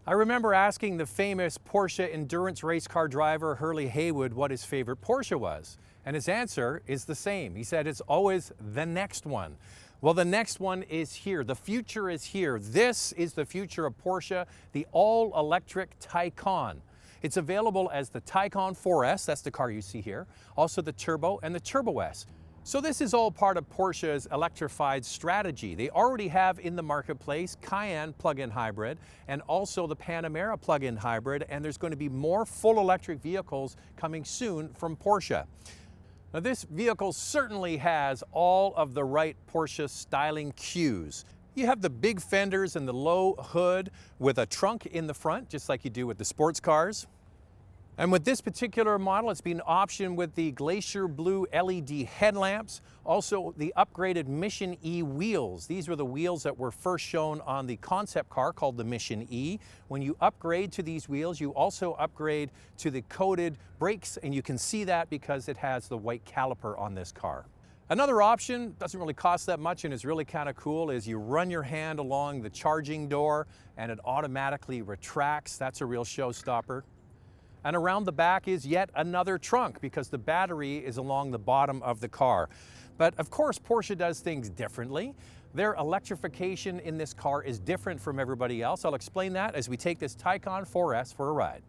I remember asking the famous Porsche endurance race car driver Hurley Haywood what his favorite Porsche was, and his answer is the same. He said it's always the next one. Well, the next one is here. The future is here. This is the future of Porsche, the all-electric Taycan. It's available as the Taycan 4S, that's the car you see here, also the Turbo and the Turbo S. So this is all part of Porsche's electrified strategy. They already have in the marketplace Cayenne plug-in hybrid and also the Panamera plug-in hybrid, and there's going to be more full electric vehicles coming soon from Porsche. Now this vehicle certainly has all of the right Porsche styling cues. You have the big fenders and the low hood with a trunk in the front, just like you do with the sports cars. And with this particular model, it's been optioned with the Glacier Blue LED headlamps, also the upgraded Mission E wheels. These were the wheels that were first shown on the concept car called the Mission E. When you upgrade to these wheels, you also upgrade to the coated brakes, and you can see that because it has the white caliper on this car. Another option, doesn't really cost that much and is really kind of cool, is you run your hand along the charging door and it automatically retracts. That's a real showstopper. And around the back is yet another trunk because the battery is along the bottom of the car. But of course, Porsche does things differently. Their electrification in this car is different from everybody else. I'll explain that as we take this Taycan 4S for a ride.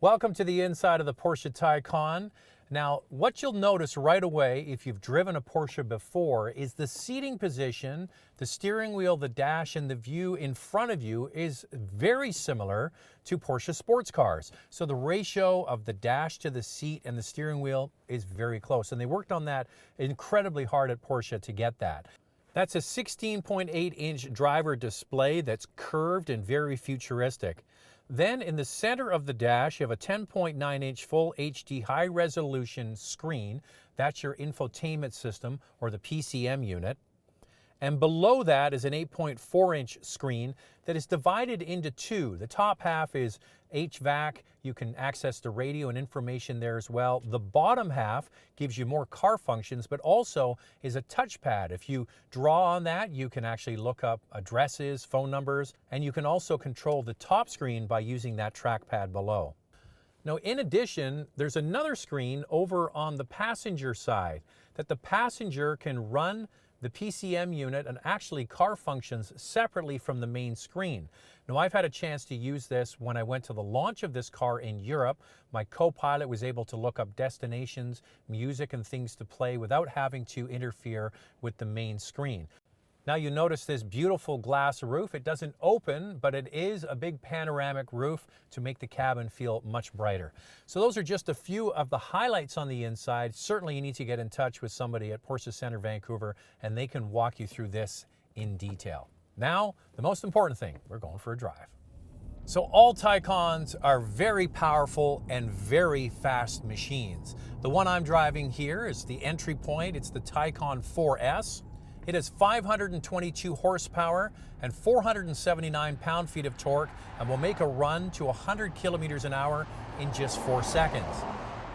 Welcome to the inside of the Porsche Taycan. Now, what you'll notice right away if you've driven a Porsche before is the seating position, the steering wheel, the dash, and the view in front of you is very similar to Porsche sports cars. So the ratio of the dash to the seat and the steering wheel is very close. And they worked on that incredibly hard at Porsche to get that. That's a 16.8-inch driver display that's curved and very futuristic. Then in the center of the dash, you have a 10.9-inch full HD high-resolution screen. That's your infotainment system, or the PCM unit. And below that is an 8.4-inch screen that is divided into two. The top half is HVAC. You can access the radio and information there as well. The bottom half gives you more car functions, but also is a touchpad. If you draw on that, you can actually look up addresses, phone numbers, and you can also control the top screen by using that trackpad below. Now, in addition, there's another screen over on the passenger side that the passenger can run the PCM unit and actually car functions separately from the main screen. Now, I've had a chance to use this when I went to the launch of this car in Europe. My co-pilot was able to look up destinations, music, and things to play without having to interfere with the main screen. Now you notice this beautiful glass roof. It doesn't open, but it is a big panoramic roof to make the cabin feel much brighter. So those are just a few of the highlights on the inside. Certainly you need to get in touch with somebody at Porsche Center Vancouver and they can walk you through this in detail. Now, the most important thing, we're going for a drive. So all Taycans are very powerful and very fast machines. The one I'm driving here is the entry point. It's the Taycan 4S. It has 522 horsepower and 479 pound-feet of torque and will make a run to 100 kilometers an hour in just 4 seconds.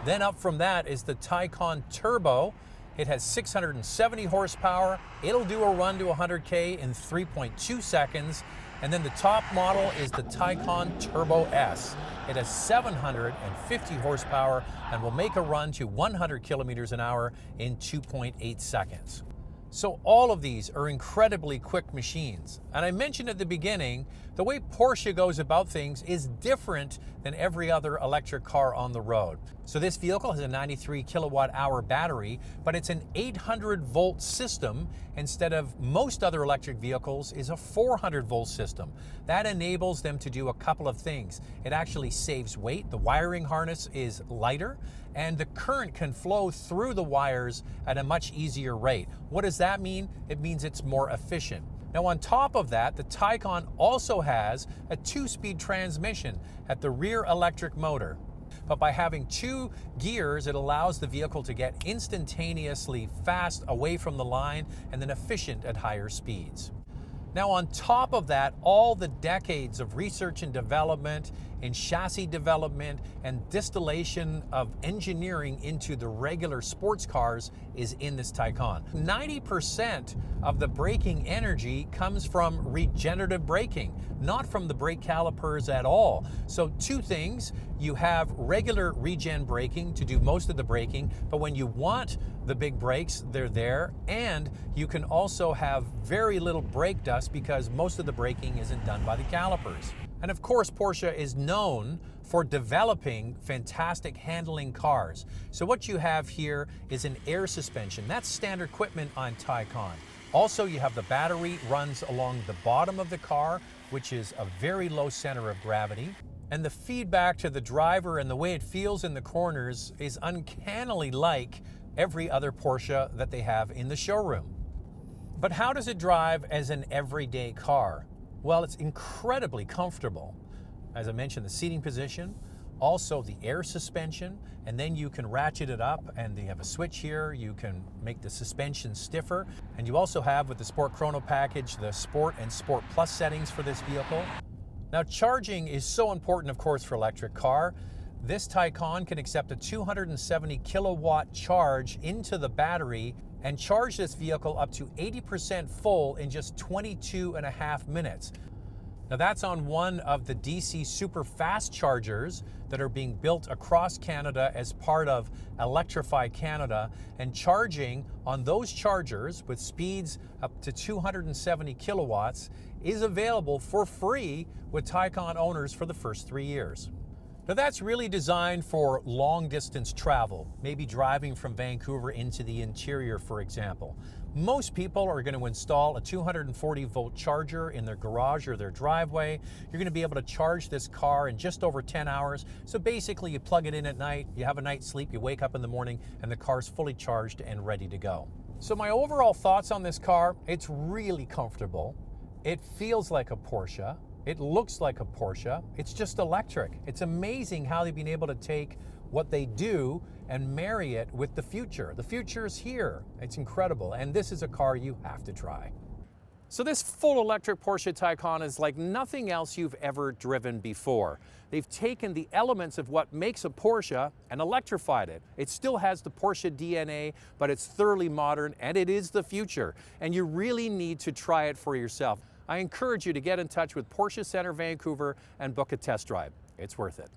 Then up from that is the Taycan Turbo. It has 670 horsepower. It'll do a run to 100K in 3.2 seconds. And then the top model is the Taycan Turbo S. It has 750 horsepower and will make a run to 100 kilometers an hour in 2.8 seconds. So all of these are incredibly quick machines. And I mentioned at the beginning, the way Porsche goes about things is different than every other electric car on the road. So this vehicle has a 93 kilowatt hour battery, but it's an 800 volt system instead of most other electric vehicles is a 400 volt system. That enables them to do a couple of things. It actually saves weight. The wiring harness is lighter and the current can flow through the wires at a much easier rate. What does that mean? It means it's more efficient. Now on top of that, the Taycan also has a 2-speed transmission at the rear electric motor. But by having 2 gears, it allows the vehicle to get instantaneously fast away from the line and then efficient at higher speeds. Now on top of that, all the decades of research and development in chassis development and distillation of engineering into the regular sports cars is in this Taycan. 90% of the braking energy comes from regenerative braking, not from the brake calipers at all. So two things: you have regular regen braking to do most of the braking, but when you want the big brakes, they're there, and you can also have very little brake dust because most of the braking isn't done by the calipers. And of course, Porsche is known for developing fantastic handling cars. So what you have here is an air suspension. That's standard equipment on Taycan. Also, you have the battery runs along the bottom of the car, which is a very low center of gravity. And the feedback to the driver and the way it feels in the corners is uncannily like every other Porsche that they have in the showroom. But how does it drive as an everyday car? Well, it's incredibly comfortable. As I mentioned, the seating position, also the air suspension, and then you can ratchet it up, and you have a switch here. You can make the suspension stiffer, and you also have, with the Sport Chrono package, the Sport and Sport Plus settings for this vehicle. Now, charging is so important, of course, for electric car. This Taycan can accept a 270 kilowatt charge into the battery and charge this vehicle up to 80% full in just 22.5 minutes. Now that's on one of the DC super fast chargers that are being built across Canada as part of Electrify Canada, and charging on those chargers with speeds up to 270 kilowatts is available for free with Taycan owners for the first 3 years. Now that's really designed for long distance travel, maybe driving from Vancouver into the interior, for example. Most people are going to install a 240 volt charger in their garage or their driveway. You're going to be able to charge this car in just over 10 hours. So basically you plug it in at night, you have a night's sleep, you wake up in the morning, and the car's fully charged and ready to go. So my overall thoughts on this car: it's really comfortable. It feels like a Porsche. It looks like a Porsche. It's just electric. It's amazing how they've been able to take what they do and marry it with the future. The future is here. It's incredible. And this is a car you have to try. So this full electric Porsche Taycan is like nothing else you've ever driven before. They've taken the elements of what makes a Porsche and electrified it. It still has the Porsche DNA, but it's thoroughly modern, and it is the future. And you really need to try it for yourself. I encourage you to get in touch with Porsche Center Vancouver and book a test drive. It's worth it.